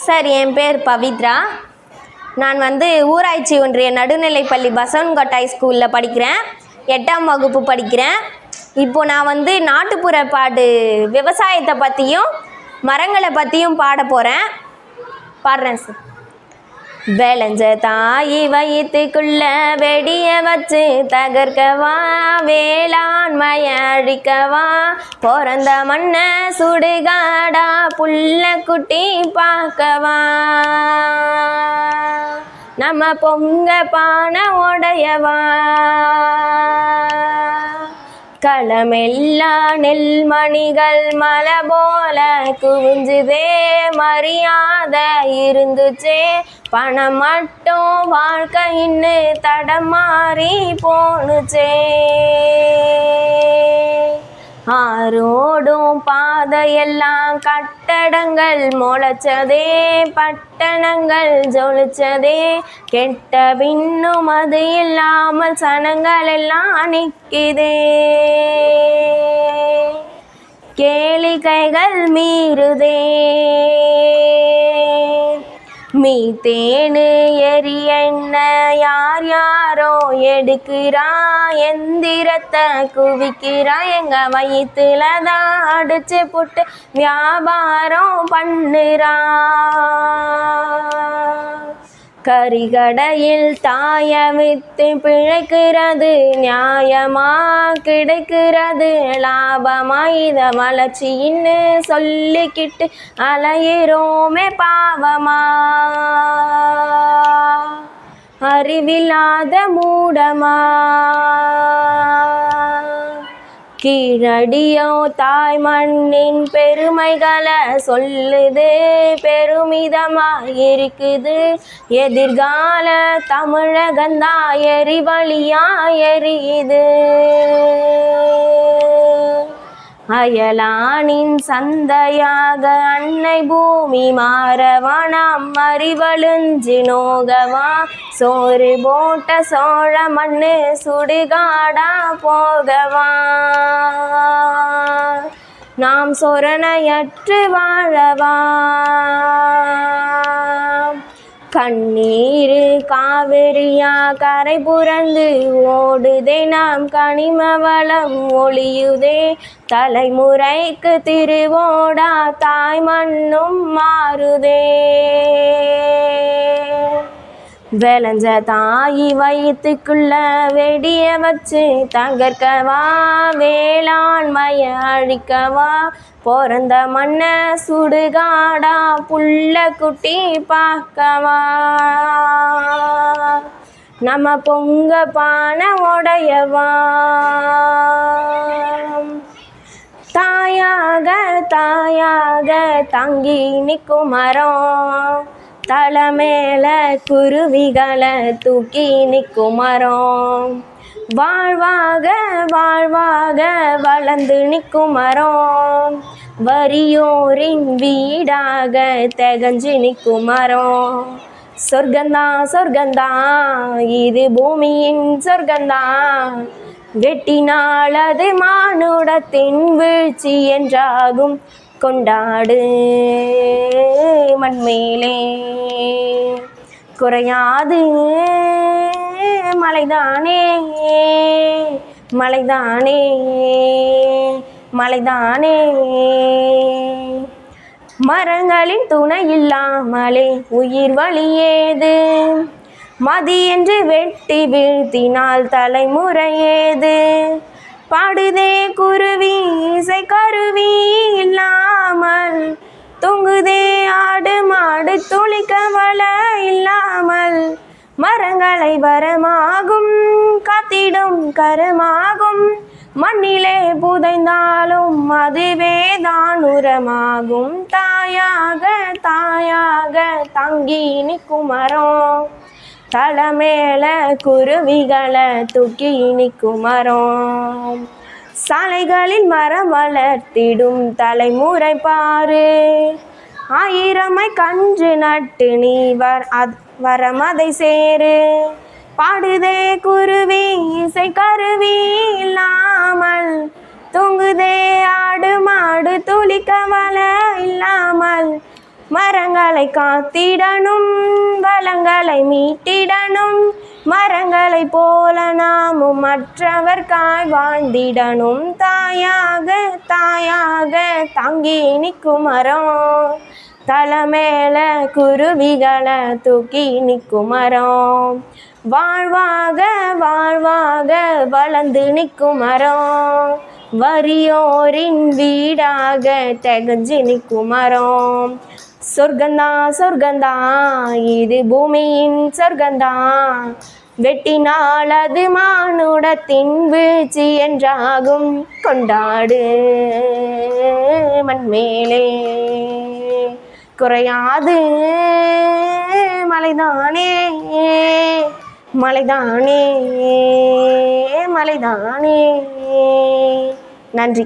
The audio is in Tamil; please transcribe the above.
சார், என் பேர் பவித்ரா. நான் ஊராட்சி ஒன்றிய நடுநிலைப்பள்ளி பசவன்கோட்டாய் ஸ்கூலில் படிக்கிறேன். 8ஆம் வகுப்பு படிக்கிறேன். இப்போது நான் நாட்டுப்புற பாட்டு விவசாயத்தை பற்றியும் மரங்களை பற்றியும் பாடுறேன் சார். விளைஞ்ச தாயி வயிற்றுக்குள்ள வெடிய வச்சு தகர்க்கவா, வேளாண்மைய அழிக்கவா, பிறந்த மண்ணை சுடுகாடா புள்ள குட்டி பார்க்கவா, நம்ம பொங்க பானை உடையவா, களமெல்லா நெல்மணிகள் மலை போல குவிஞ்சுதே, மரியாதை இருந்துச்சே, பணம் மட்டும் வாழ்க்கைன்னு தடமாறி போனுச்சே. ஆரோடும் பாதையெல்லாம் கட்டடங்கள் முளைச்சதே, பட்டணங்கள் ஜொலிச்சதே, கெட்ட பின்னும் அது இல்லாமல் சனங்கள் எல்லாம் நிற்குதே. கேளிக்கைகள் மீறுதே, மீத்தேனு எரியெண்ண யார் யாரோ எடுக்கிறா, எந்திரத்தை குவிக்கிறா, எங்க வயிற்றுல தான் அடிச்சு புட்டு வியாபாரம் பண்ணுறா. கறிகடையில் தாய வித்து பிழைக்கிறது நியாயமா, கிடைக்கிறது லாபமா, இத வளர்ச்சின்னு சொல்லிக்கிட்டு அலையிறோமே பாவமா. அறிவில்லாத மூடமா, கீழடியோ தாய் மண்ணின் பெருமைகளை சொல்லுது, பெருமிதமா இருக்குது, எதிர்கால தமிழகந்தா எரிவழியா எரியுது. அயலானின் சந்தையாக அன்னை பூமி மாறவா, நாம் அறிவழிஞ்சி நோகவா, சோறு போட்ட சோழ மண்ணு சுடுகாடா போகவா, நாம் சொரணையற்று வாழவா. கண்ணீரு காவிரியா கரை புரந்து ஓடுதே, நாம் கனிம வளம் ஒளியுதே, தலைமுறைக்கு திருவோடா தாய் மண்ணும் மாறுதே. விளைஞ்ச தாயி வயிற்றுக்குள்ள வெடிய வச்சு தகர்க்கவா, வேளாண்மைய அழிக்கவா, பிறந்த மண்ணை சுடுகாடா புள்ள குட்டி பார்க்கவா, நம்ம பொங்க பானை உடையவா. தாயாக தாயாக தாங்கி நிற்கும் மரம், தலை மேல குருவிகளை தூக்கி நிற்கும் மரம், வாழ்வாக வாழ்வாக வளர்ந்து நிற்கும் மரம், வறியோரின் வீடாக திகஞ்சு நிற்கும் மரம். சொர்க்கந்தான் சொர்க்கந்தான் இது பூமியின் சொர்க்கந்தான், வெட்டினால் அது மானுடத்தின் வீழ்ச்சி என்றாகும், கொண்டாடு மண்மேலே குறையாது மலைதானே மலைதானே மலைதானே. மரங்களின் துணை இல்லாமலே உயிர் வழியேது, மதி என்று வெட்டி வீழ்த்தினால் தலைமுறையேது, பாடுதே குருவி இசை கருவி இல்லாமல், தொங்குதே ஆடு மாடு துளிக்க வலை இல்லாமல், மரங்களை வரமாகும் காத்திடும் கரமாகும், மண்ணிலே புதைந்தாலும் அதுவே தான் உரமாகும். தாயாக தாயாக தாங்கி நிற்கும் மரம், தலை மேல குருவிகளை தூக்கி நிற்கும் மரம், சாலைகளில் மரம் வளர்த்திடும் தலைமுறை பாரு, ஆயிரமை கன்று நட்டு நீ வரமதை சேரு, பாடுதே குருவி இசை கருவி இல்லாமல், தூங்குதே ஆடு மாடு துளிக்க வலை இல்லாமல், மரங்களை காத்திடணும், வளங்களை மீட்டிடணும், மரங்களை போல நாமும் மற்றவர்காய் வாழ்ந்திடணும். தாயாக தாயாக தாங்கி நிற்கும் மரம், தலை மேல குருவிகளை தூக்கி நிற்கும் மரம், வாழ்வாக வாழ்வாக வளர்ந்து நிற்கும் மரம், வறியோரின் வீடாக திகஞ்சு நிற்கும் மரம். சொர்க்கந்தான் சொர்க்கந்தான் இது பூமியின் சொர்க்கந்தான், வெட்டினால் அது மானுடத்தின் வீழ்ச்சி என்றாகும். கொண்டாடு மண்மேலே குறையாது மலைதானே மலைதானே மலைதானே. நன்றி.